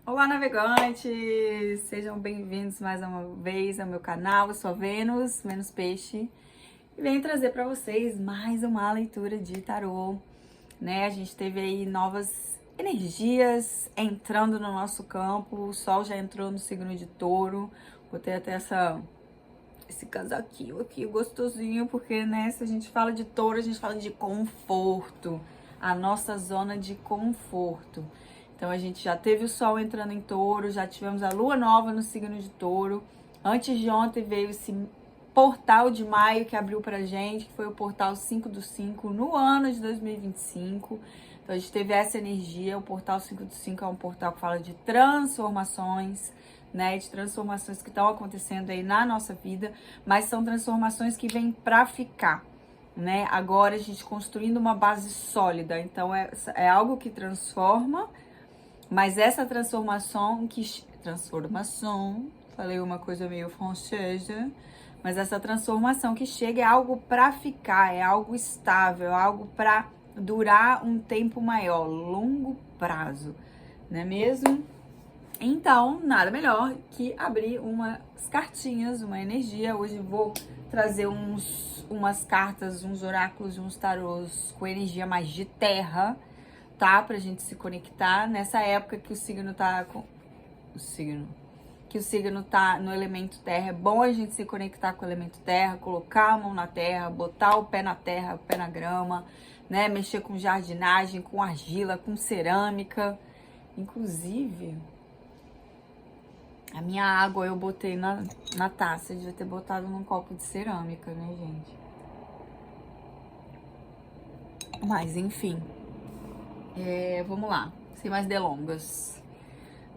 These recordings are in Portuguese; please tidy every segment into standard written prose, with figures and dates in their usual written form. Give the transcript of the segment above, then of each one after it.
Olá, navegantes! Sejam bem-vindos mais uma vez ao meu canal. Eu sou a Vênus, Vênus Peixe, e venho trazer para vocês mais uma leitura de tarô, né? A gente teve aí novas energias entrando no nosso campo. O Sol já entrou no signo de Touro. Botei até esse casaquinho aqui gostosinho, porque, né, se a gente fala de Touro, a gente fala de conforto, a nossa zona de conforto. Então a gente já teve o Sol entrando em Touro, já tivemos a Lua nova no signo de Touro. Antes de ontem veio esse portal de maio que abriu pra gente, que foi o portal 5 do 5 no ano de 2025. Então a gente teve essa energia. O portal 5 do 5 é um portal que fala de transformações, né, de transformações que estão acontecendo aí na nossa vida, mas são transformações que vêm para ficar, né? Agora a gente construindo uma base sólida, então é algo que transforma, mas essa transformação, falei uma coisa meio francesa, mas essa transformação que chega é algo para ficar, é algo estável, é algo para durar um tempo maior, longo prazo, não é mesmo? Então, nada melhor que abrir umas cartinhas, uma energia. Hoje vou trazer umas cartas, uns oráculos, uns tarôs com energia mais de terra, tá? Pra gente se conectar nessa época que o signo tá com que o signo tá no elemento terra. É bom a gente se conectar com o elemento terra, colocar a mão na terra, botar o pé na terra, o pé na grama, né? Mexer com jardinagem, com argila, com cerâmica. Inclusive, a minha água eu botei na taça, eu devia ter botado num copo de cerâmica, né, gente? Mas, enfim, vamos lá, sem mais delongas.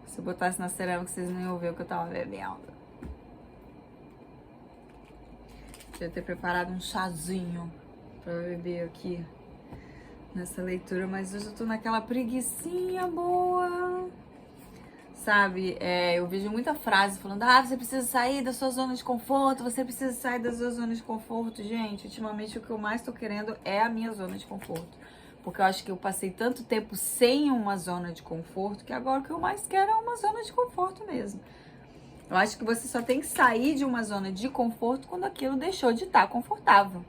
Se eu botasse na cerâmica, vocês não iam ver o que eu tava bebendo. Devia ter preparado um chazinho pra beber aqui nessa leitura, mas hoje eu tô naquela preguicinha boa. Sabe, eu vejo muita frase falando, você precisa sair da sua zona de conforto, você precisa sair da sua zona de conforto. Gente, ultimamente o que eu mais tô querendo é a minha zona de conforto. Porque eu acho que eu passei tanto tempo sem uma zona de conforto, que agora o que eu mais quero é uma zona de conforto mesmo. Eu acho que você só tem que sair de uma zona de conforto quando aquilo deixou de estar confortável,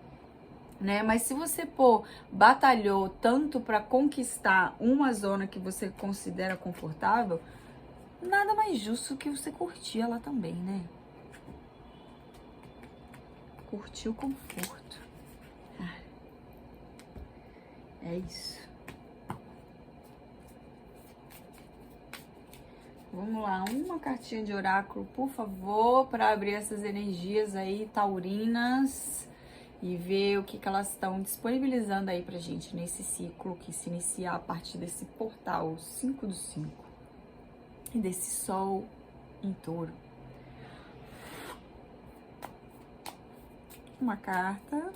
né? Mas se você, batalhou tanto para conquistar uma zona que você considera confortável, nada mais justo que você curtir ela também, né? Curtir o conforto. É isso. Vamos lá, uma cartinha de oráculo, por favor, para abrir essas energias aí taurinas e ver o que elas estão disponibilizando aí pra gente nesse ciclo que se inicia a partir desse portal 5 do 5 e desse Sol em Touro. Uma carta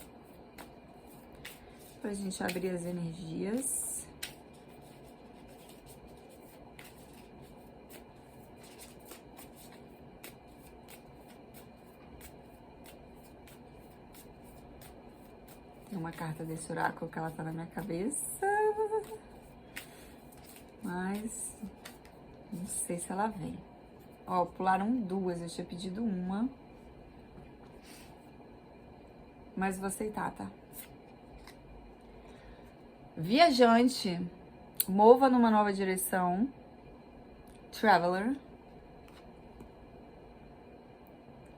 pra gente abrir as energias. Tem uma carta desse oráculo que ela tá na minha cabeça, mas não sei se ela vem. Ó, pularam duas, eu tinha pedido uma. Mas vou aceitar, tá? Viajante, mova numa nova direção. Traveler.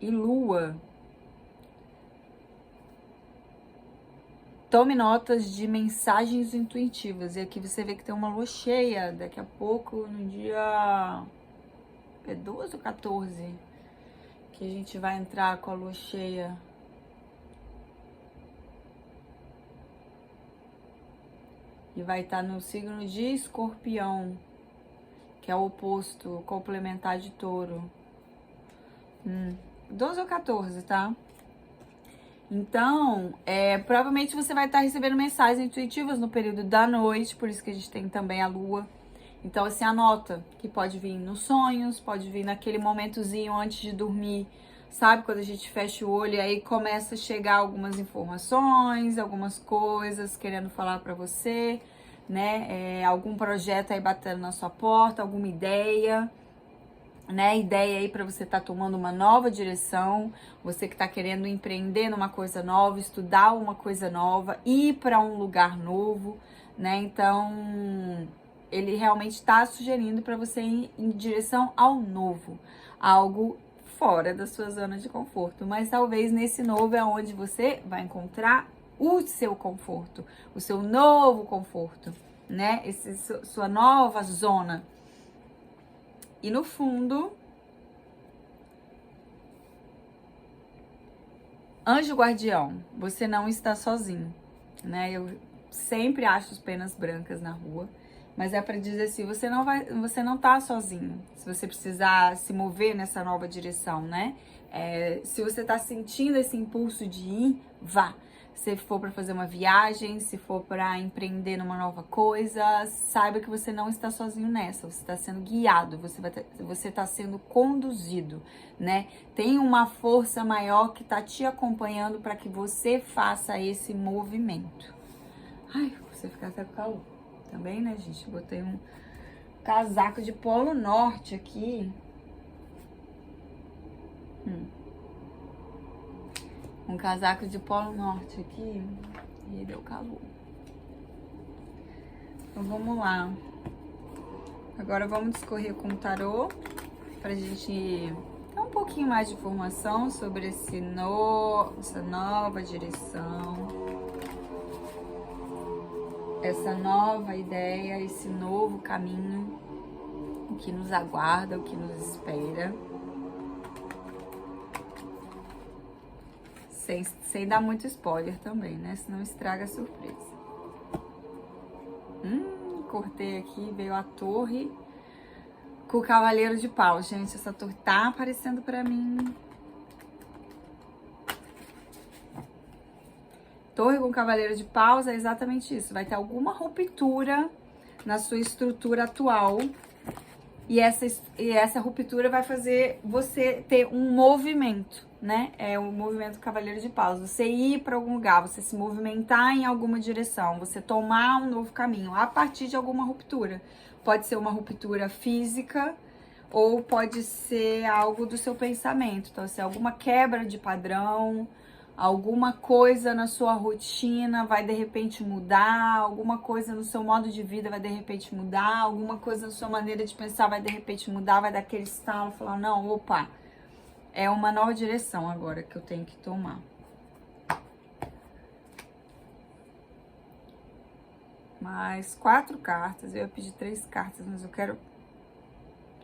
E lua. Tome notas de mensagens intuitivas. E aqui você vê que tem uma lua cheia daqui a pouco, no dia 12 ou 14, que a gente vai entrar com a lua cheia. E vai estar no signo de Escorpião, que é o oposto, complementar de Touro. 12 ou 14, tá? Então, provavelmente você vai estar recebendo mensagens intuitivas no período da noite, por isso que a gente tem também a lua. Então, assim, anota que pode vir nos sonhos, pode vir naquele momentozinho antes de dormir, sabe? Quando a gente fecha o olho e aí começa a chegar algumas informações, algumas coisas querendo falar pra você, né? Algum projeto aí batendo na sua porta, alguma ideia, né? Ideia aí para você estar tomando uma nova direção, você que está querendo empreender numa coisa nova, estudar uma coisa nova, ir para um lugar novo, né? Então, ele realmente está sugerindo para você ir em direção ao novo, algo fora da sua zona de conforto, mas talvez nesse novo é onde você vai encontrar o seu conforto, o seu novo conforto, né? Sua nova zona. E no fundo, anjo guardião, você não está sozinho, né? Eu sempre acho as penas brancas na rua, mas é para dizer assim, você não tá sozinho. Se você precisar se mover nessa nova direção, né? Se você tá sentindo esse impulso de ir, vá. Se for para fazer uma viagem, se for para empreender numa nova coisa, saiba que você não está sozinho nessa. Você está sendo guiado, você está sendo conduzido, né? Tem uma força maior que está te acompanhando para que você faça esse movimento. Ai, você fica até com calor também, né, gente? Botei um casaco de polo norte aqui. Um casaco de polo norte aqui e deu calor. Então vamos lá. Agora vamos discorrer com o tarô pra gente ter um pouquinho mais de informação sobre essa nova direção, essa nova ideia, esse novo caminho, o que nos aguarda, o que nos espera. Sem dar muito spoiler também, né? Senão estraga a surpresa. Cortei aqui, veio a torre com o cavaleiro de paus. Gente, essa torre tá aparecendo pra mim. Torre com cavaleiro de paus é exatamente isso. Vai ter alguma ruptura na sua estrutura atual. E essa ruptura vai fazer você ter um movimento, né? É o movimento do cavaleiro de paus. Você ir para algum lugar, você se movimentar em alguma direção, você tomar um novo caminho a partir de alguma ruptura. Pode ser uma ruptura física ou pode ser algo do seu pensamento. Então, assim, alguma quebra de padrão, alguma coisa na sua rotina vai de repente mudar, alguma coisa no seu modo de vida vai de repente mudar, alguma coisa na sua maneira de pensar vai de repente mudar, vai dar aquele estalo, falar, não, opa, é uma nova direção agora que eu tenho que tomar. Mais 4 cartas, eu ia pedir 3 cartas, mas eu quero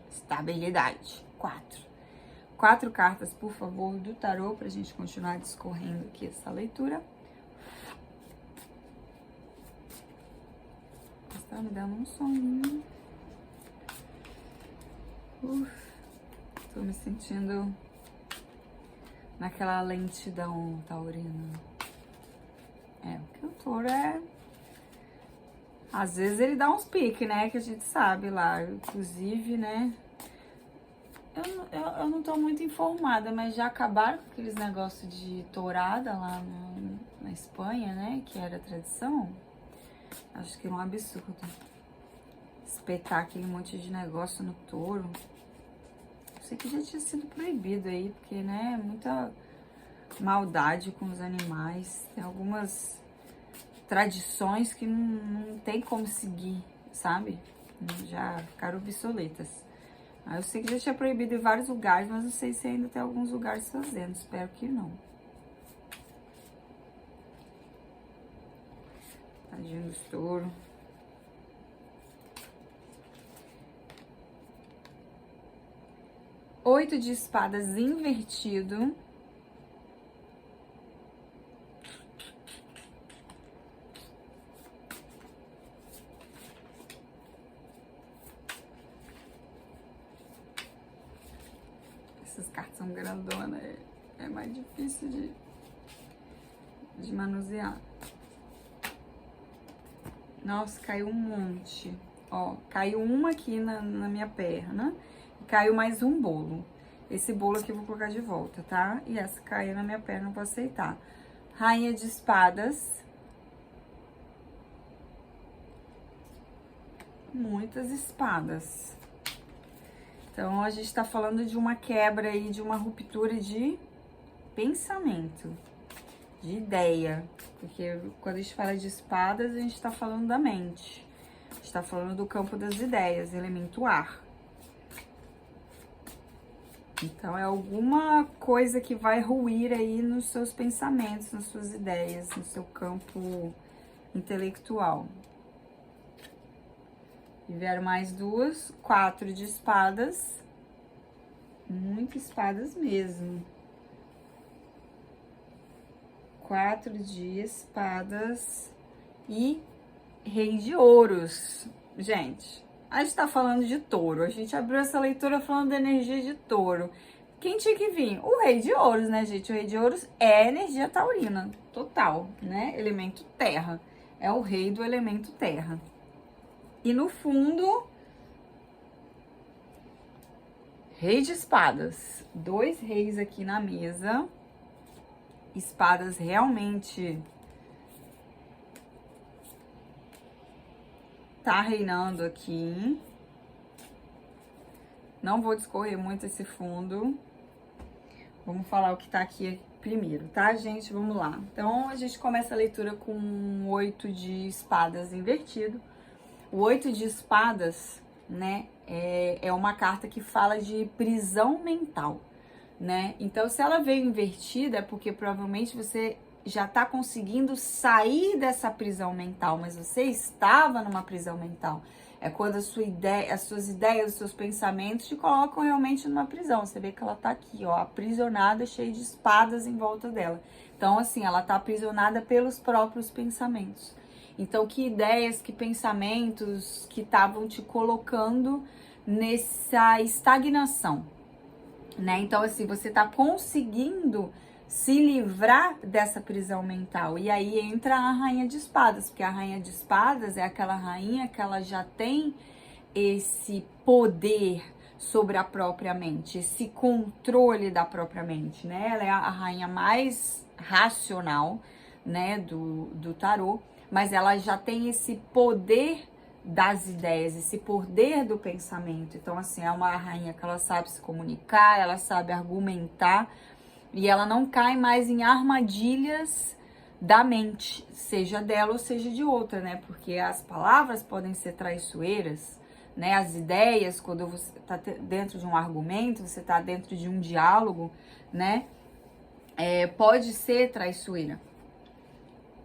estabilidade. 4 cartas, por favor, do tarô, pra gente continuar discorrendo aqui essa leitura. Está me dando um soninho. Tô me sentindo naquela lentidão taurina. Porque o touro às vezes ele dá uns piques, né? Que a gente sabe lá. Inclusive, né? Eu não tô muito informada, mas já acabaram com aqueles negócios de tourada lá na Espanha, né? Que era tradição. Acho que é um absurdo. Espetar aquele monte de negócio no touro. Eu sei que já tinha sido proibido aí, porque, né? Muita maldade com os animais. Tem algumas tradições que não tem como seguir, sabe? Já ficaram obsoletas. Eu sei que já tinha proibido em vários lugares, mas não sei se ainda tem alguns lugares fazendo. Espero que não. Tadinho do touro. Oito de espadas invertido. Essas cartas são grandonas, é mais difícil de manusear. Nossa, caiu um monte. Ó, caiu uma aqui na minha perna e caiu mais um bolo. Esse bolo aqui eu vou colocar de volta, tá? E essa caiu na minha perna, não vou aceitar. Rainha de espadas. muitas espadas. Então, a gente está falando de uma quebra aí, de uma ruptura de pensamento, de ideia. Porque quando a gente fala de espadas, a gente está falando da mente. A gente está falando do campo das ideias, elemento ar. Então, é alguma coisa que vai ruir aí nos seus pensamentos, nas suas ideias, no seu campo intelectual. E vieram mais duas, 4 de espadas. Muito espadas mesmo. 4 de espadas e rei de ouros. Gente, a gente tá falando de touro. A gente abriu essa leitura falando da energia de touro. Quem tinha que vir? O rei de ouros, né, gente? O rei de ouros é energia taurina, total, né? Elemento terra. É o rei do elemento terra. E no fundo, rei de espadas. 2 reis aqui na mesa. Espadas realmente tá reinando aqui. Não vou discorrer muito esse fundo. Vamos falar o que tá aqui primeiro, tá, gente? Vamos lá. Então, a gente começa a leitura com um 8 de espadas invertido. O 8 de espadas, né, é uma carta que fala de prisão mental, né? Então, se ela veio invertida, é porque provavelmente você já tá conseguindo sair dessa prisão mental, mas você estava numa prisão mental. É quando a sua ideia, as suas ideias, os seus pensamentos te colocam realmente numa prisão. Você vê que ela tá aqui, ó, aprisionada, cheia de espadas em volta dela. Então, assim, ela tá aprisionada pelos próprios pensamentos. Então, que ideias, que pensamentos que estavam te colocando nessa estagnação, né? Então, assim, você tá conseguindo se livrar dessa prisão mental. E aí entra a rainha de espadas, porque a rainha de espadas é aquela rainha que ela já tem esse poder sobre a própria mente, esse controle da própria mente, né? Ela é a rainha mais racional, né, do tarô, mas ela já tem esse poder das ideias, esse poder do pensamento. Então, assim, é uma rainha que ela sabe se comunicar, ela sabe argumentar e ela não cai mais em armadilhas da mente, seja dela ou seja de outra, né? Porque as palavras podem ser traiçoeiras, né? As ideias, quando você tá dentro de um argumento, você tá dentro de um diálogo, né? Pode ser traiçoeira.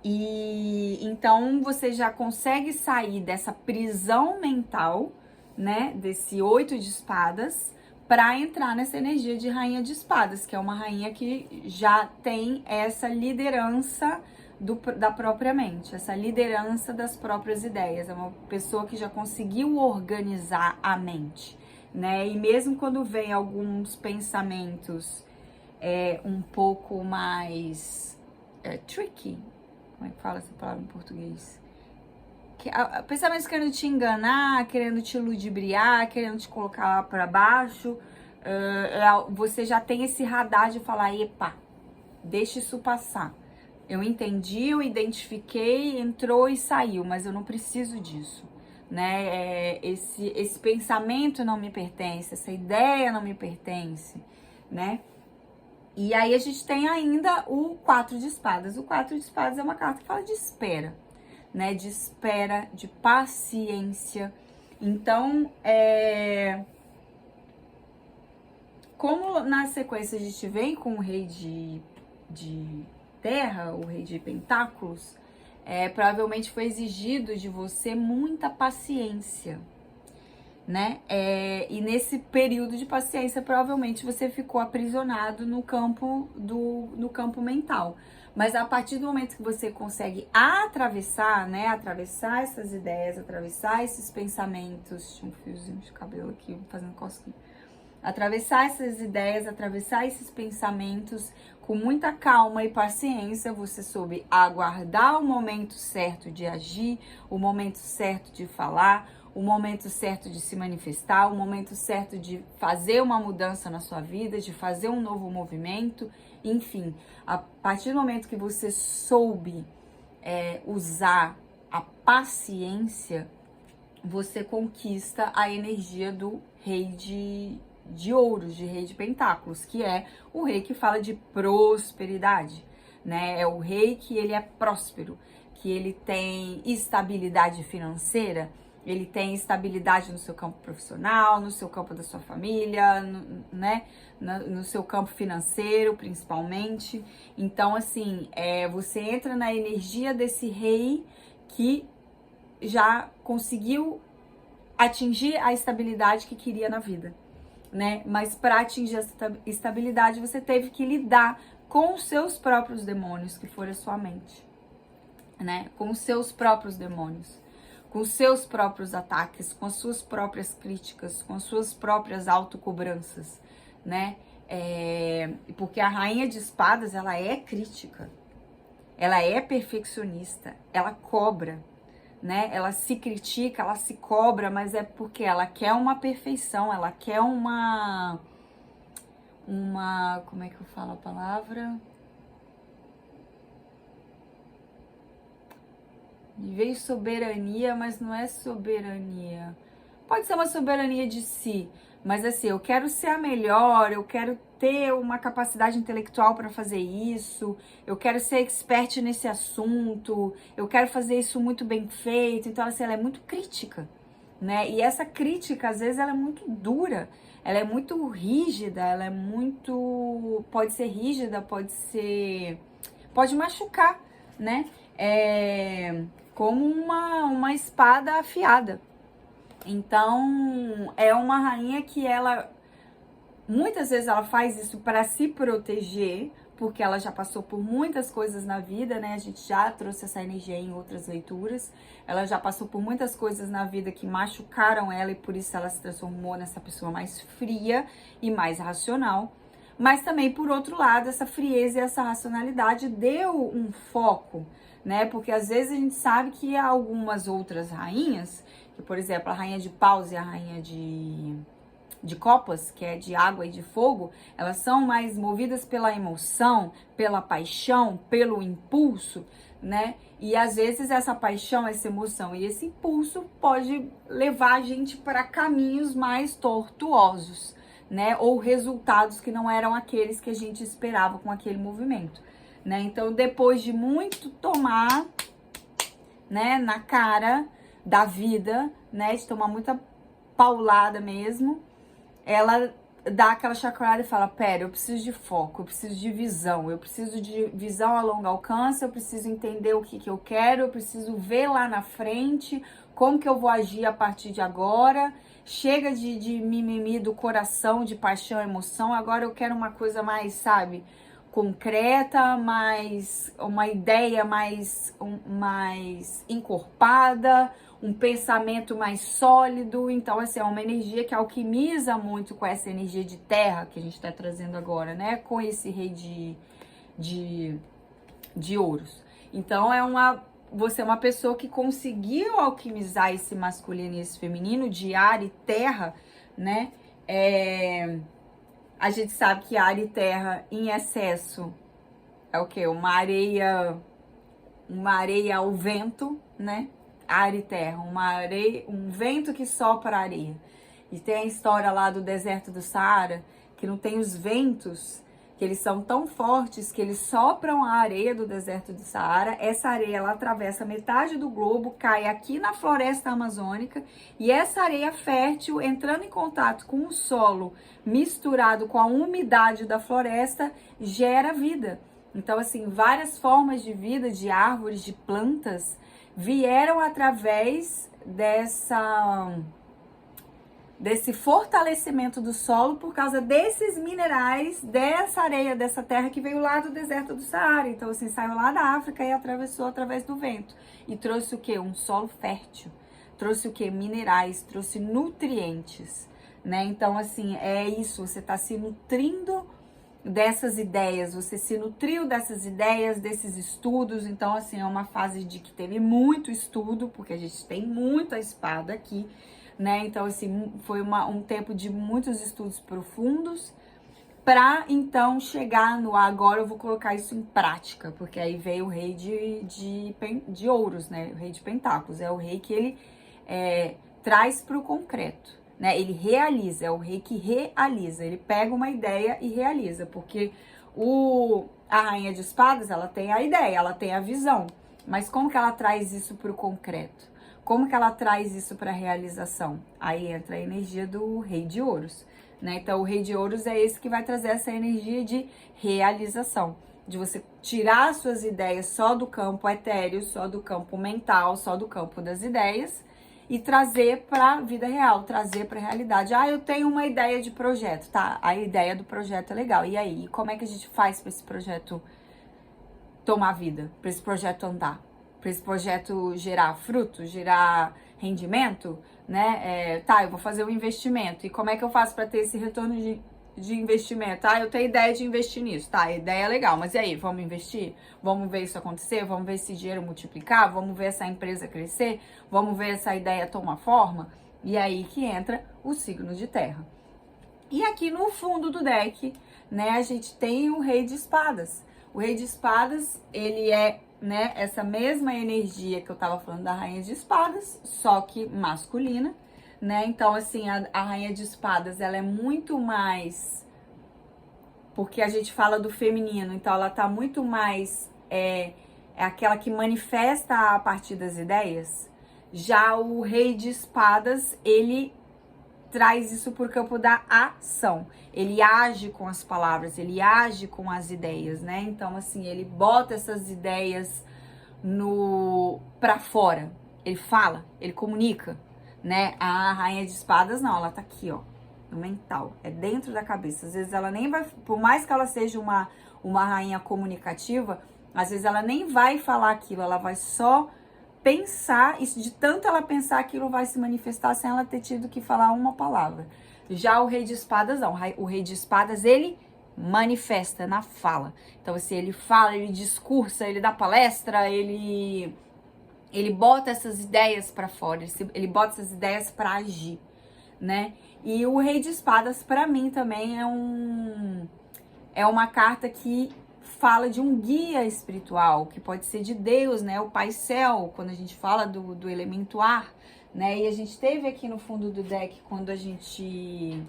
E então você já consegue sair dessa prisão mental, né, desse 8 de espadas, para entrar nessa energia de rainha de espadas, que é uma rainha que já tem essa liderança da própria mente, essa liderança das próprias ideias. É uma pessoa que já conseguiu organizar a mente, né? E mesmo quando vem alguns pensamentos um pouco mais tricky, como é que fala essa palavra em português? Pensamentos querendo te enganar, querendo te ludibriar, querendo te colocar lá pra baixo, você já tem esse radar de falar, epa, deixa isso passar. Eu entendi, eu identifiquei, entrou e saiu, mas eu não preciso disso, né? Esse pensamento não me pertence, essa ideia não me pertence, né? E aí a gente tem ainda o 4 de espadas. O 4 de espadas é uma carta que fala de espera, né? De espera, de paciência. Então, como na sequência a gente vem com o rei de terra, o rei de pentáculos, provavelmente foi exigido de você muita paciência, né? E nesse período de paciência, provavelmente você ficou aprisionado no campo mental. Mas a partir do momento que você consegue atravessar, né? Atravessar essas ideias, atravessar esses pensamentos. Tinha um fiozinho de cabelo aqui fazendo cosquinha. Atravessar essas ideias, atravessar esses pensamentos com muita calma e paciência, você soube aguardar o momento certo de agir, o momento certo de falar, o momento certo de se manifestar, o momento certo de fazer uma mudança na sua vida, de fazer um novo movimento, enfim. A partir do momento que você soube usar a paciência, você conquista a energia do rei de ouros, de rei de pentáculos, que é o rei que fala de prosperidade, né? É o rei que ele é próspero, que ele tem estabilidade financeira, ele tem estabilidade no seu campo profissional, no seu campo da sua família, né? No seu campo financeiro, principalmente. Então, assim, você entra na energia desse rei que já conseguiu atingir a estabilidade que queria na vida, né? Mas para atingir essa estabilidade, você teve que lidar com os seus próprios demônios, que foram a sua mente, né? Com os seus próprios demônios, com os seus próprios ataques, com as suas próprias críticas, com as suas próprias autocobranças, né? Porque a rainha de espadas, ela é crítica, ela é perfeccionista, ela cobra, né? Ela se critica, ela se cobra, mas é porque ela quer uma perfeição, ela quer uma, como é que eu falo a palavra? Me veio soberania, mas não é soberania. Pode ser uma soberania de si, mas assim, eu quero ser a melhor, eu quero ter uma capacidade intelectual para fazer isso, eu quero ser expert nesse assunto, eu quero fazer isso muito bem feito. Então, assim, ela é muito crítica, né? E essa crítica, às vezes, ela é muito dura, ela é muito rígida, ela é muito... Pode ser rígida, pode machucar, né? Como uma espada afiada. Então, é uma rainha que ela, muitas vezes ela faz isso para se proteger, porque ela já passou por muitas coisas na vida, né? A gente já trouxe essa energia em outras leituras. Ela já passou por muitas coisas na vida que machucaram ela e por isso ela se transformou nessa pessoa mais fria e mais racional. Mas também, por outro lado, essa frieza e essa racionalidade deu um foco, né? Porque às vezes a gente sabe que há algumas outras rainhas, que, por exemplo, a rainha de paus e a rainha de copas, que é de água e de fogo, elas são mais movidas pela emoção, pela paixão, pelo impulso, né? E às vezes essa paixão, essa emoção e esse impulso pode levar a gente para caminhos mais tortuosos, né? Ou resultados que não eram aqueles que a gente esperava com aquele movimento, né? Então, depois de muito tomar, né, na cara da vida, né, de tomar muita paulada mesmo, ela dá aquela chacoalhada e fala: pera, eu preciso de foco, eu preciso de visão a longo alcance, eu preciso entender o que eu quero, eu preciso ver lá na frente como que eu vou agir a partir de agora. Chega de mimimi do coração, de paixão, emoção, agora eu quero uma coisa mais, sabe, concreta, mais uma ideia mais encorpada, um pensamento mais sólido. Então, assim, é uma energia que alquimiza muito com essa energia de terra que a gente está trazendo agora, né? Com esse rei de ouros. Então, você é uma pessoa que conseguiu alquimizar esse masculino e esse feminino de ar e terra, né? A gente sabe que ar e terra em excesso é o quê? Uma areia ao vento, né? Ar e terra, um vento que sopra a areia. E tem a história lá do deserto do Saara, que não tem os ventos, que eles são tão fortes que eles sopram a areia do deserto do Saara. Essa areia, ela atravessa metade do globo, cai aqui na floresta amazônica, e essa areia fértil, entrando em contato com o solo, misturado com a umidade da floresta, gera vida. Então, assim, várias formas de vida, de árvores, de plantas, vieram através desse fortalecimento do solo por causa desses minerais, dessa areia, dessa terra que veio lá do deserto do Saara. Então, assim, saiu lá da África e atravessou através do vento. E trouxe o quê? Um solo fértil. Trouxe o quê? Minerais, trouxe nutrientes, né? Então, assim, é isso, você está se nutrindo dessas ideias, você se nutriu dessas ideias, desses estudos. Então, assim, é uma fase de que teve muito estudo, porque a gente tem muita espada aqui, né? Então, assim, foi um tempo de muitos estudos profundos para então chegar no agora eu vou colocar isso em prática, porque aí veio o rei de ouros, né? O rei de pentáculos, é o rei que ele traz para o concreto, né? Ele realiza, é o rei que realiza, ele pega uma ideia e realiza, porque a rainha de espadas, ela tem a ideia, ela tem a visão, mas como que ela traz isso para o concreto? Como que ela traz isso para a realização? Aí entra a energia do rei de ouros, né? Então o rei de ouros é esse que vai trazer essa energia de realização, de você tirar suas ideias só do campo etéreo, só do campo mental, só do campo das ideias e trazer para a vida real, trazer para a realidade. Ah, eu tenho uma ideia de projeto, tá? A ideia do projeto é legal. E aí, como é que a gente faz para esse projeto tomar vida, para esse projeto andar, para esse projeto gerar fruto, gerar rendimento, né? Tá, eu vou fazer um investimento. E como é que eu faço para ter esse retorno de investimento? Ah, eu tenho ideia de investir nisso. Tá, a ideia é legal, mas e aí, vamos investir? Vamos ver isso acontecer? Vamos ver esse dinheiro multiplicar? Vamos ver essa empresa crescer? Vamos ver essa ideia tomar forma? E aí que entra o signo de terra. E aqui no fundo do deck, né, a gente tem o rei de espadas. O rei de espadas, ele é, né, essa mesma energia que eu tava falando da rainha de espadas, só que masculina, né? Então, assim, a rainha de espadas, ela é muito mais... Porque a gente fala do feminino, então ela tá muito mais... É aquela que manifesta a partir das ideias. Já o rei de espadas, ele traz isso por campo da ação. Ele age com as palavras, ele age com as ideias, né? Então, assim, ele bota essas ideias pra fora. Ele fala, ele comunica, né? A rainha de espadas, não, ela tá aqui, ó, no mental. É dentro da cabeça. Às vezes ela nem vai, por mais que ela seja uma rainha comunicativa, às vezes ela nem vai falar aquilo, ela vai só pensar, isso de tanto ela pensar, aquilo vai se manifestar sem ela ter tido que falar uma palavra. Já o rei de espadas, não. O rei de espadas, ele manifesta na fala. Então, assim, ele fala, ele discursa, ele dá palestra, ele bota essas ideias para fora, ele bota essas ideias para agir, né? E o rei de espadas, para mim, também é uma carta que fala de um guia espiritual, que pode ser de Deus, né? O Pai Céu, quando a gente fala do elemento ar, né? E a gente teve aqui no fundo do deck, quando a gente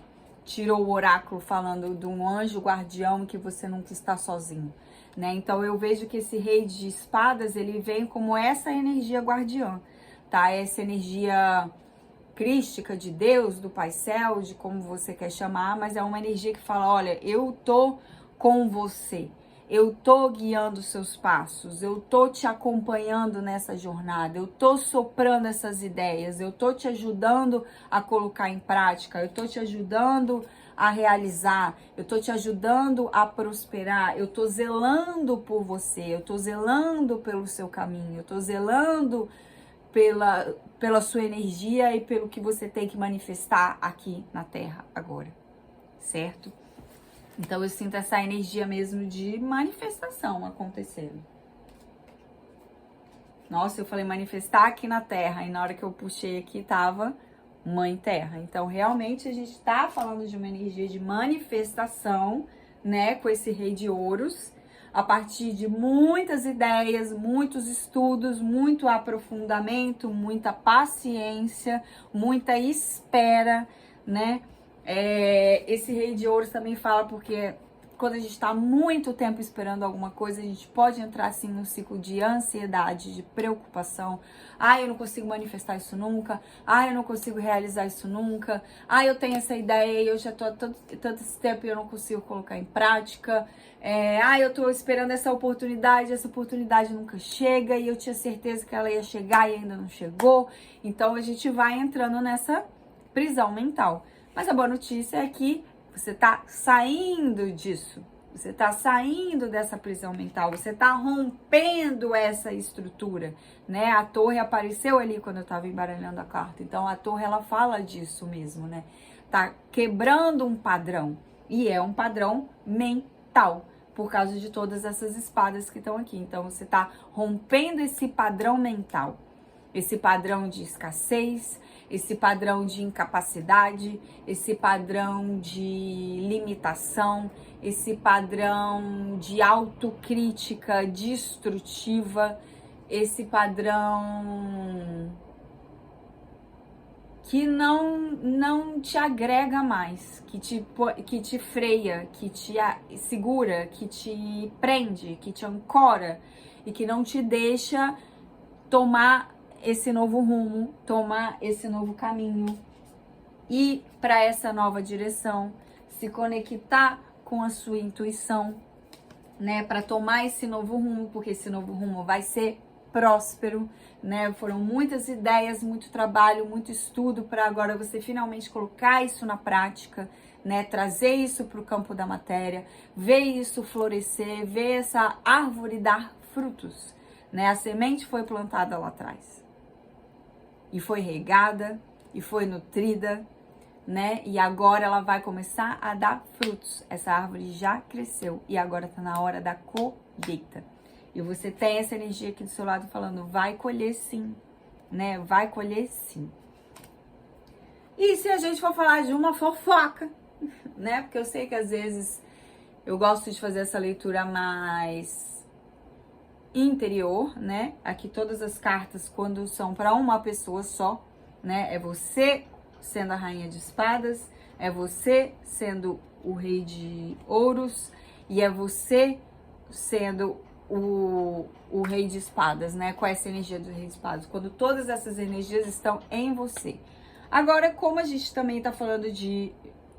tirou o oráculo falando de um anjo guardião que você nunca está sozinho, né? Então eu vejo que esse rei de espadas, ele vem como essa energia guardiã, tá? Essa energia crística de Deus, do Pai Céu, de como você quer chamar, mas é uma energia que fala, olha, eu tô com você. Eu tô guiando os seus passos, eu tô te acompanhando nessa jornada, eu tô soprando essas ideias, eu tô te ajudando a colocar em prática, eu tô te ajudando a realizar, eu tô te ajudando a prosperar, eu tô zelando por você, eu tô zelando pelo seu caminho, eu tô zelando pela sua energia e pelo que você tem que manifestar aqui na Terra agora, certo? Então eu sinto essa energia mesmo de manifestação acontecendo. Nossa, eu falei manifestar aqui na Terra, e na hora que eu puxei aqui tava Mãe Terra. Então realmente a gente tá falando de uma energia de manifestação, né, com esse rei de ouros, a partir de muitas ideias, muitos estudos, muito aprofundamento, muita paciência, muita espera, né? Esse rei de ouros também fala porque quando a gente está muito tempo esperando alguma coisa, a gente pode entrar assim no ciclo de ansiedade, de preocupação. Ah, eu não consigo manifestar isso nunca. Ah, eu não consigo realizar isso nunca. Ah, eu tenho essa ideia e eu já tô há tanto esse tempo e eu não consigo colocar em prática. Eu tô esperando essa oportunidade nunca chega e eu tinha certeza que ela ia chegar e ainda não chegou. Então a gente vai entrando nessa prisão mental. Mas a boa notícia é que você tá saindo disso. Você tá saindo dessa prisão mental. Você tá rompendo essa estrutura, né? A torre apareceu ali quando eu tava embaralhando a carta. Então, a torre, ela fala disso mesmo, né? Tá quebrando um padrão. E é um padrão mental, por causa de todas essas espadas que estão aqui. Então, você tá rompendo esse padrão mental. Esse padrão de escassez, esse padrão de incapacidade, esse padrão de limitação, esse padrão de autocrítica destrutiva, esse padrão que não te agrega mais, que te freia, que te segura, que te prende, que te ancora e que não te deixa tomar esse novo rumo, tomar esse novo caminho, ir para essa nova direção, se conectar com a sua intuição, né, para tomar esse novo rumo, porque esse novo rumo vai ser próspero, né? Foram muitas ideias, muito trabalho, muito estudo para agora você finalmente colocar isso na prática, né? Trazer isso para o campo da matéria, ver isso florescer, ver essa árvore dar frutos, né? A semente foi plantada lá atrás e foi regada e foi nutrida, né? E agora ela vai começar a dar frutos. Essa árvore já cresceu e agora tá na hora da colheita. E você tem essa energia aqui do seu lado falando, vai colher sim, né? Vai colher sim. E se a gente for falar de uma fofoca, né? Porque eu sei que às vezes eu gosto de fazer essa leitura mais interior, né? Aqui todas as cartas, quando são para uma pessoa só, né? É você sendo a rainha de espadas, é você sendo o rei de ouros e é você sendo o rei de espadas, né? Com essa energia do rei de espadas, quando todas essas energias estão em você. Agora, como a gente também tá falando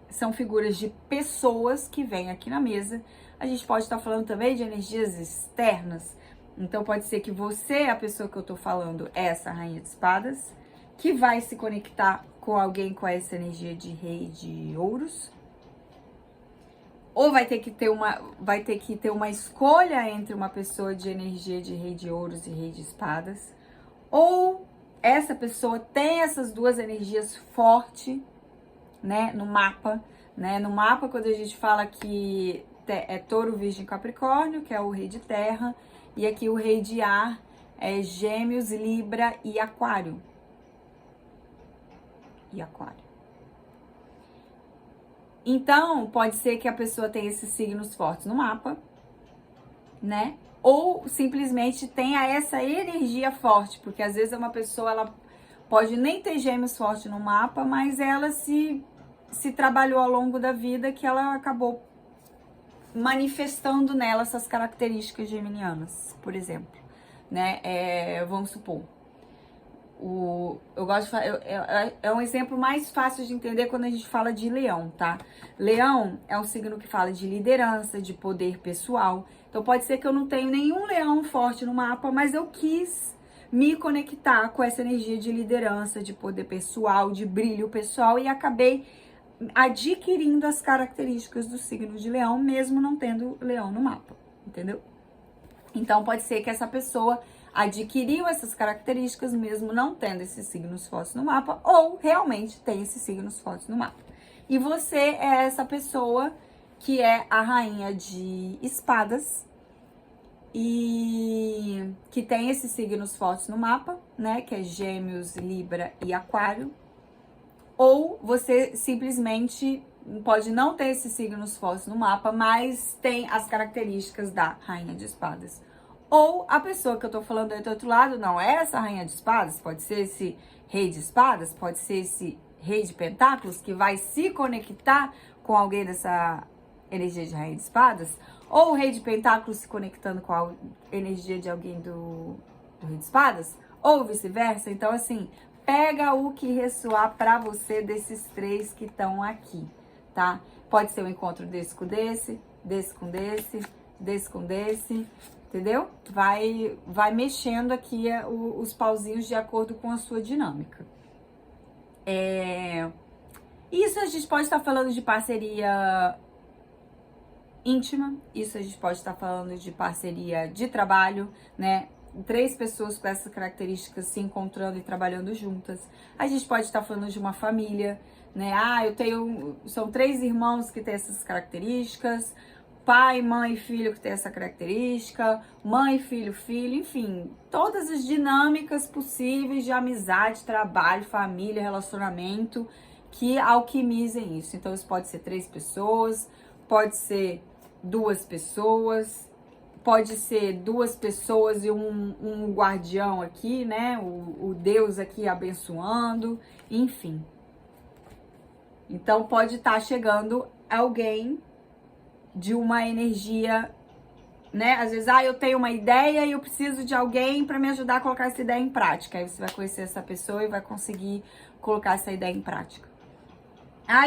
são figuras de pessoas que vêm aqui na mesa, a gente pode estar falando também de energias externas. Então pode ser que você, a pessoa que eu tô falando, é essa rainha de espadas, que vai se conectar com alguém com essa energia de rei de ouros, ou vai ter que ter uma escolha entre uma pessoa de energia de rei de ouros e rei de espadas, ou essa pessoa tem essas duas energias fortes, né, no mapa, né? No mapa, quando a gente fala que é touro, virgem, capricórnio, que é o rei de terra, e aqui o rei de ar é gêmeos, libra e aquário. Então, pode ser que a pessoa tenha esses signos fortes no mapa, né? Ou simplesmente tenha essa energia forte, porque às vezes uma pessoa, ela pode nem ter gêmeos forte no mapa, mas ela se trabalhou ao longo da vida que ela acabou manifestando nela essas características geminianas, por exemplo, né? Vamos supor, eu gosto de falar, é um exemplo mais fácil de entender quando a gente fala de leão, tá? Leão é um signo que fala de liderança, de poder pessoal. Então pode ser que eu não tenha nenhum leão forte no mapa, mas eu quis me conectar com essa energia de liderança, de poder pessoal, de brilho pessoal e acabei adquirindo as características do signo de leão, mesmo não tendo leão no mapa, entendeu? Então pode ser que essa pessoa adquiriu essas características mesmo não tendo esses signos fortes no mapa, ou realmente tem esses signos fortes no mapa. E você é essa pessoa que é a rainha de espadas e que tem esses signos fortes no mapa, né? Que é Gêmeos, Libra e Aquário. Ou você simplesmente pode não ter esses signos fortes no mapa, mas tem as características da rainha de espadas. Ou a pessoa que eu tô falando aí do outro lado não é essa rainha de espadas, pode ser esse rei de espadas, pode ser esse rei de pentáculos que vai se conectar com alguém dessa energia de rainha de espadas, ou o rei de pentáculos se conectando com a energia de alguém do rei de espadas, ou vice-versa. Então, assim, pega o que ressoar pra você desses três que estão aqui, tá? Pode ser um encontro desse com desse, desse com desse, desse com desse, entendeu? Vai mexendo aqui os pauzinhos de acordo com a sua dinâmica. Isso a gente pode estar falando de parceria íntima, isso a gente pode estar falando de parceria de trabalho, né? 3 pessoas com essas características se encontrando e trabalhando juntas. A gente pode estar falando de uma família, né? São 3 irmãos que têm essas características, pai, mãe e filho que tem essa característica, mãe, filho, filho, enfim, todas as dinâmicas possíveis de amizade, trabalho, família, relacionamento que alquimizem isso. Então, isso pode ser 3 pessoas, pode ser 2 pessoas, pode ser duas pessoas e um guardião aqui, né? O Deus aqui abençoando, enfim. Então pode estar chegando alguém de uma energia, né? Às vezes, eu tenho uma ideia e eu preciso de alguém para me ajudar a colocar essa ideia em prática. Aí você vai conhecer essa pessoa e vai conseguir colocar essa ideia em prática.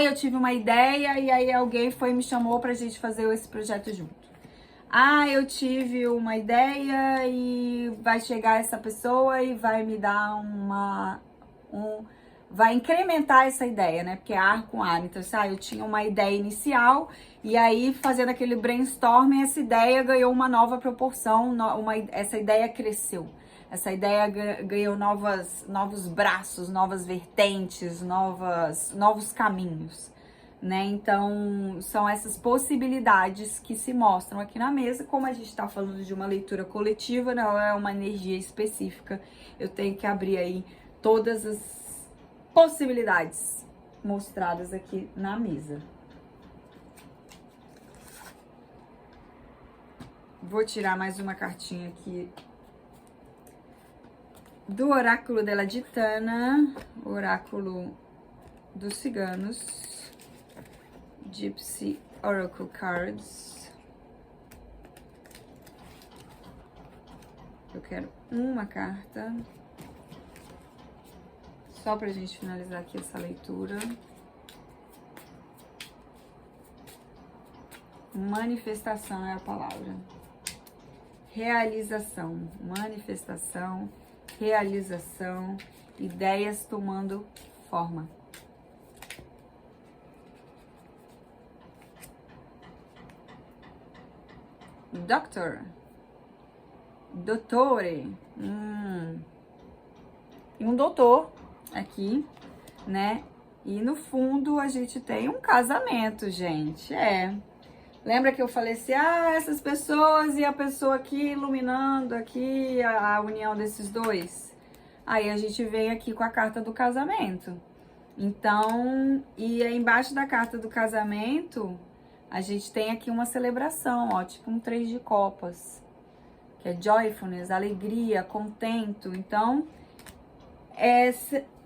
Eu tive uma ideia e aí alguém me chamou pra gente fazer esse projeto junto. Eu tive uma ideia e vai chegar essa pessoa e vai me dar vai incrementar essa ideia, né? Porque é ar com ar. Então, eu tinha uma ideia inicial e aí, fazendo aquele brainstorming, essa ideia ganhou uma nova proporção, essa ideia cresceu. Essa ideia ganhou novos braços, novas vertentes, novos caminhos, né? Então, são essas possibilidades que se mostram aqui na mesa. Como a gente está falando de uma leitura coletiva, não é uma energia específica, eu tenho que abrir aí todas as possibilidades mostradas aqui na mesa. Vou tirar mais uma cartinha aqui do Oráculo della Gitana, Oráculo dos Ciganos, Gypsy Oracle Cards. Eu quero uma carta, só pra gente finalizar aqui essa leitura. Manifestação é a palavra. Realização, manifestação, realização, ideias tomando forma. Dottore. E um doutor aqui, né? E no fundo a gente tem um casamento, gente. Lembra que eu falei assim, essas pessoas e a pessoa aqui iluminando aqui a união desses dois? Aí a gente vem aqui com a carta do casamento. Então, e aí embaixo da carta do casamento, a gente tem aqui uma celebração, tipo um 3 de copas, que é joyfulness, alegria, contento. Então,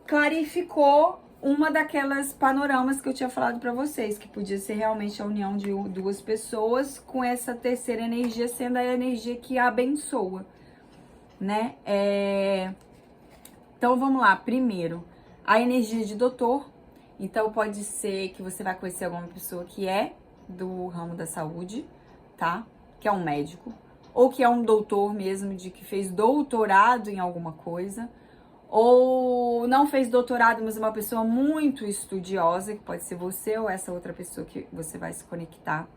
clarificou uma daquelas panoramas que eu tinha falado pra vocês, que podia ser realmente a união de duas pessoas, com essa terceira energia sendo a energia que abençoa, né? Então, vamos lá. Primeiro, a energia de doutor. Então, pode ser que você vai conhecer alguma pessoa que é do ramo da saúde, tá? Que é um médico. Ou que é um doutor mesmo, que fez doutorado em alguma coisa. Ou não fez doutorado, mas uma pessoa muito estudiosa, que pode ser você ou essa outra pessoa que você vai se conectar.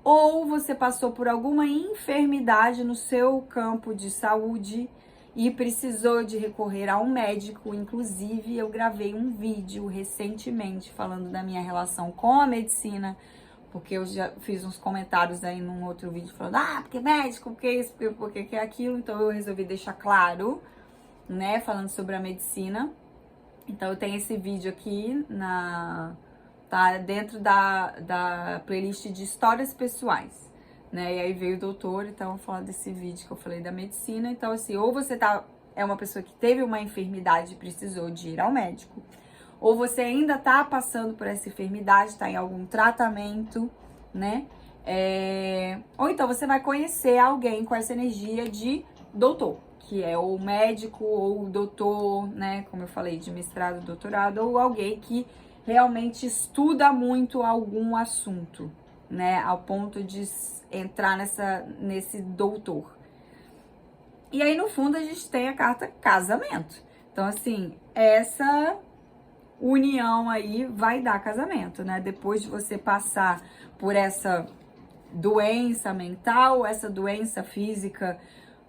Ou você passou por alguma enfermidade no seu campo de saúde e precisou de recorrer a um médico. Inclusive, eu gravei um vídeo recentemente falando da minha relação com a medicina, porque eu já fiz uns comentários aí num outro vídeo falando, porque médico, porque isso, porque que é aquilo. Então, eu resolvi deixar claro, né, falando sobre a medicina. Então eu tenho esse vídeo aqui tá dentro da playlist de histórias pessoais, né? E aí veio o doutor, então eu vou falar desse vídeo que eu falei da medicina. Então assim, ou você é uma pessoa que teve uma enfermidade e precisou de ir ao médico, ou você ainda tá passando por essa enfermidade, tá em algum tratamento, né? Ou então você vai conhecer alguém com essa energia de doutor, que é o médico ou o doutor, né, como eu falei, de mestrado, doutorado, ou alguém que realmente estuda muito algum assunto, né, ao ponto de entrar nesse doutor. E aí, no fundo, a gente tem a carta casamento. Então, assim, essa união aí vai dar casamento, né? Depois de você passar por essa doença mental, essa doença física,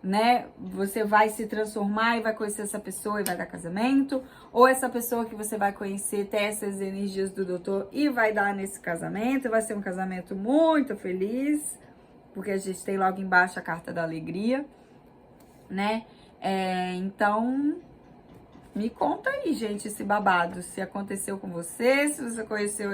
né? Você vai se transformar e vai conhecer essa pessoa e vai dar casamento, ou essa pessoa que você vai conhecer tem essas energias do doutor e vai dar nesse casamento, vai ser um casamento muito feliz, porque a gente tem logo embaixo a carta da alegria, né? Então, me conta aí, gente, esse babado, se aconteceu com você, se você conheceu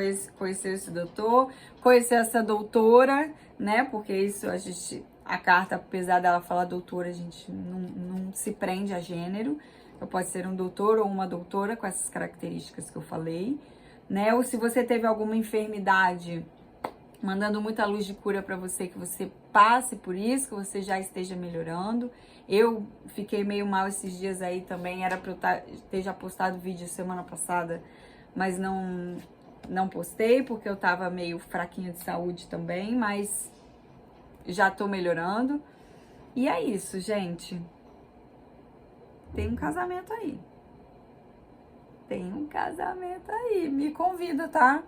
esse doutor, conheceu essa doutora, né? Porque isso a gente A carta, apesar dela falar doutora, a gente não se prende a gênero. Então, pode ser um doutor ou uma doutora com essas características que eu falei, né? Ou se você teve alguma enfermidade, mandando muita luz de cura para você, que você passe por isso, que você já esteja melhorando. Eu fiquei meio mal esses dias aí também, era para eu ter já postado vídeo semana passada, mas não postei, porque eu tava meio fraquinha de saúde também, mas já tô melhorando. E é isso, gente. Tem um casamento aí. Tem um casamento aí. Me convida, tá?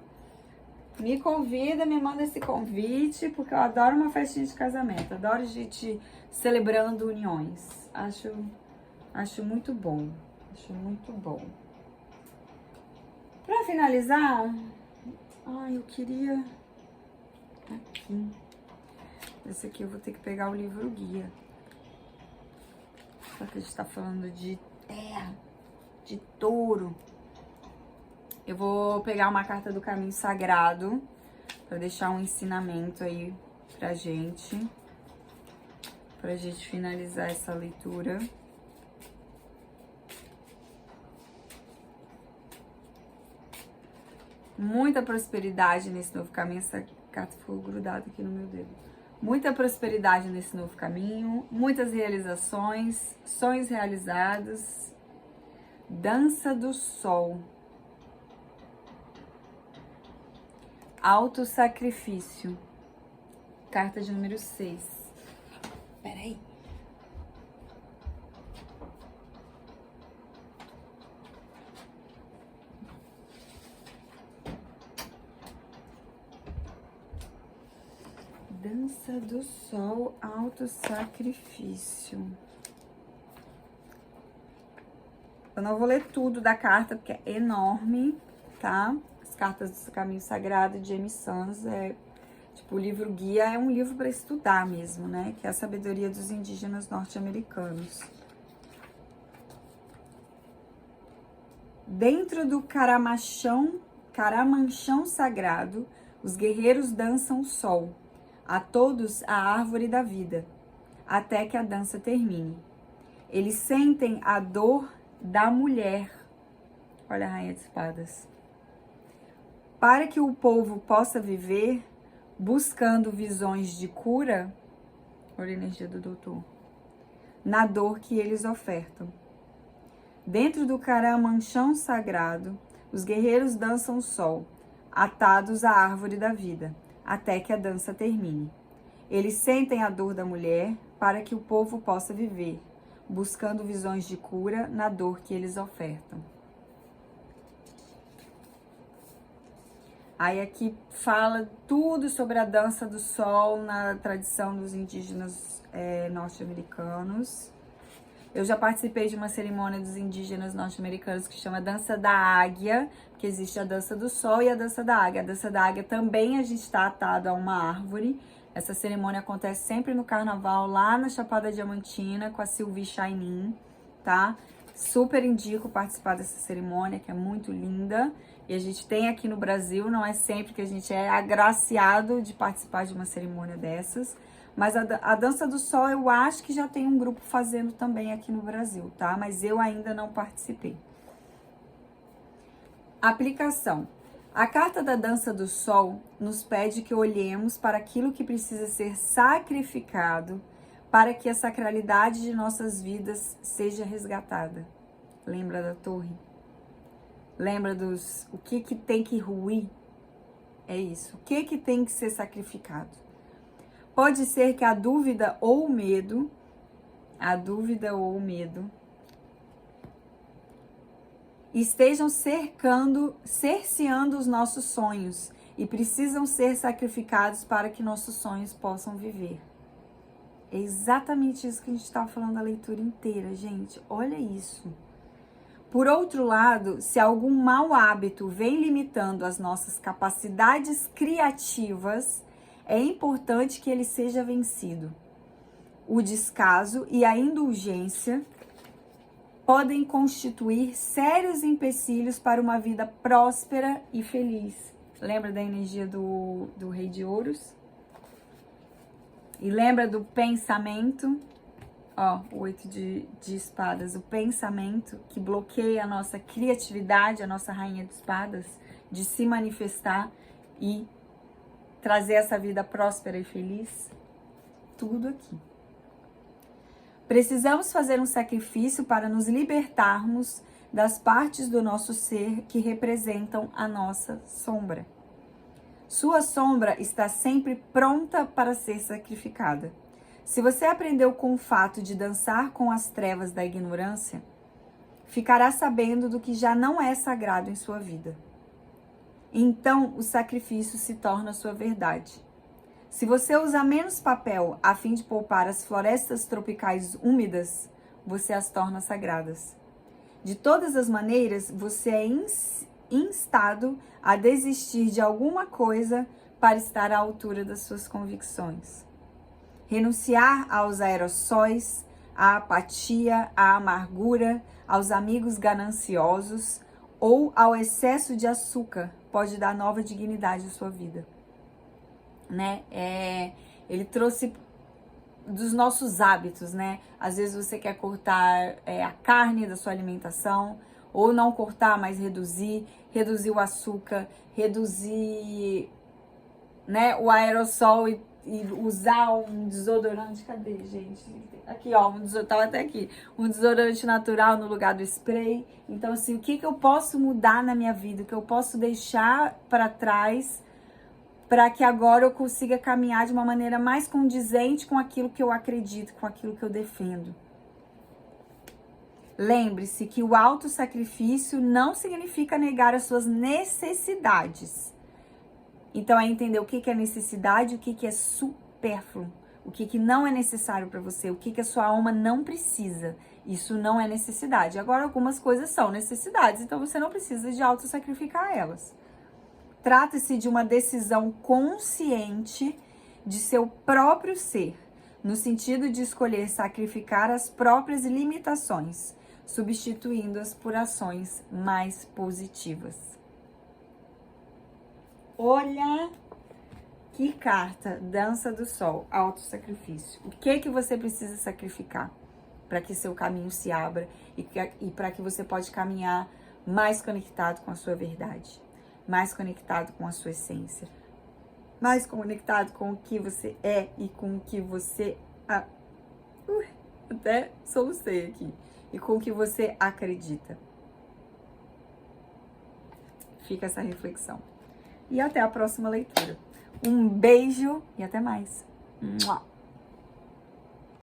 Me convida, me manda esse convite, porque eu adoro uma festinha de casamento. Adoro gente celebrando uniões. Acho muito bom. Acho muito bom. Pra finalizar, eu queria... Aqui. Esse aqui eu vou ter que pegar o livro guia. Só que a gente tá falando de terra, de touro. Eu vou pegar uma carta do caminho sagrado para deixar um ensinamento aí pra gente finalizar essa leitura. Muita prosperidade nesse novo caminho. Essa carta ficou grudada aqui no meu dedo. Muita prosperidade nesse novo caminho, muitas realizações, sonhos realizados. Dança do Sol. Autossacrifício. Carta de número 6. Peraí. Dança do Sol, autossacrifício. Eu não vou ler tudo da carta, porque é enorme, tá? As cartas do Caminho Sagrado de James Sons, tipo, o livro guia é um livro para estudar mesmo, né? Que é a sabedoria dos indígenas norte-americanos. Dentro do caramanchão sagrado, os guerreiros dançam o sol. A todos a árvore da vida, até que a dança termine. Eles sentem a dor da mulher. Olha a Rainha de Espadas. Para que o povo possa viver, buscando visões de cura, olha a energia do doutor, na dor que eles ofertam. Dentro do caramanchão sagrado, os guerreiros dançam o sol, atados à árvore da vida, até que a dança termine. Eles sentem a dor da mulher para que o povo possa viver, buscando visões de cura na dor que eles ofertam. Aí aqui fala tudo sobre a dança do sol na tradição dos indígenas norte-americanos. Eu já participei de uma cerimônia dos indígenas norte-americanos que chama Dança da Águia, que existe a Dança do Sol e a Dança da Águia. A Dança da Águia também a gente está atado a uma árvore. Essa cerimônia acontece sempre no carnaval, lá na Chapada Diamantina, com a Sylvie Chainin, tá? Super indico participar dessa cerimônia, que é muito linda. E a gente tem aqui no Brasil, não é sempre que a gente é agraciado de participar de uma cerimônia dessas. Mas a Dança do Sol eu acho que já tem um grupo fazendo também aqui no Brasil, tá? Mas eu ainda não participei. Aplicação. A carta da Dança do Sol nos pede que olhemos para aquilo que precisa ser sacrificado para que a sacralidade de nossas vidas seja resgatada. Lembra da torre? Lembra o que tem que ruir? É isso. O que tem que ser sacrificado? Pode ser que a dúvida ou o medo estejam cerceando os nossos sonhos e precisam ser sacrificados para que nossos sonhos possam viver. É exatamente isso que a gente estava falando a leitura inteira, gente. Olha isso. Por outro lado, se algum mau hábito vem limitando as nossas capacidades criativas, é importante que ele seja vencido. O descaso e a indulgência podem constituir sérios empecilhos para uma vida próspera e feliz. Lembra da energia do Rei de Ouros? E lembra do pensamento, ó, o 8 de espadas, o pensamento que bloqueia a nossa criatividade, a nossa rainha de espadas, de se manifestar e trazer essa vida próspera e feliz. Tudo aqui. Precisamos fazer um sacrifício para nos libertarmos das partes do nosso ser que representam a nossa sombra. Sua sombra está sempre pronta para ser sacrificada. Se você aprendeu com o fato de dançar com as trevas da ignorância, ficará sabendo do que já não é sagrado em sua vida. Então, o sacrifício se torna sua verdade. Se você usar menos papel a fim de poupar as florestas tropicais úmidas, você as torna sagradas. De todas as maneiras, você é instado a desistir de alguma coisa para estar à altura das suas convicções. Renunciar aos aerossóis, à apatia, à amargura, aos amigos gananciosos ou ao excesso de açúcar pode dar nova dignidade à sua vida. Né? Ele trouxe dos nossos hábitos, né? Às vezes você quer cortar a carne da sua alimentação, ou não cortar, mas reduzir o açúcar, reduzir, né, o aerossol e usar um desodorante. Cadê, gente? Aqui, ó, tava até aqui. Um desodorante natural no lugar do spray. Então, assim, o que eu posso mudar na minha vida? O que eu posso deixar para trás para que agora eu consiga caminhar de uma maneira mais condizente com aquilo que eu acredito, com aquilo que eu defendo. Lembre-se que o autossacrifício não significa negar as suas necessidades. Então é entender o que é necessidade, o que é supérfluo, o que não é necessário para você, o que a sua alma não precisa. Isso não é necessidade. Agora, algumas coisas são necessidades, então você não precisa de autossacrificar elas. Trata-se de uma decisão consciente de seu próprio ser, no sentido de escolher sacrificar as próprias limitações, substituindo-as por ações mais positivas. Olha que carta, dança do sol, autossacrifício. O que você precisa sacrificar para que seu caminho se abra e para que você pode caminhar mais conectado com a sua verdade? Mais conectado com a sua essência, mais conectado com o que você é e com o que você... até solucei aqui. E com o que você acredita. Fica essa reflexão. E até a próxima leitura. Um beijo e até mais. Mua.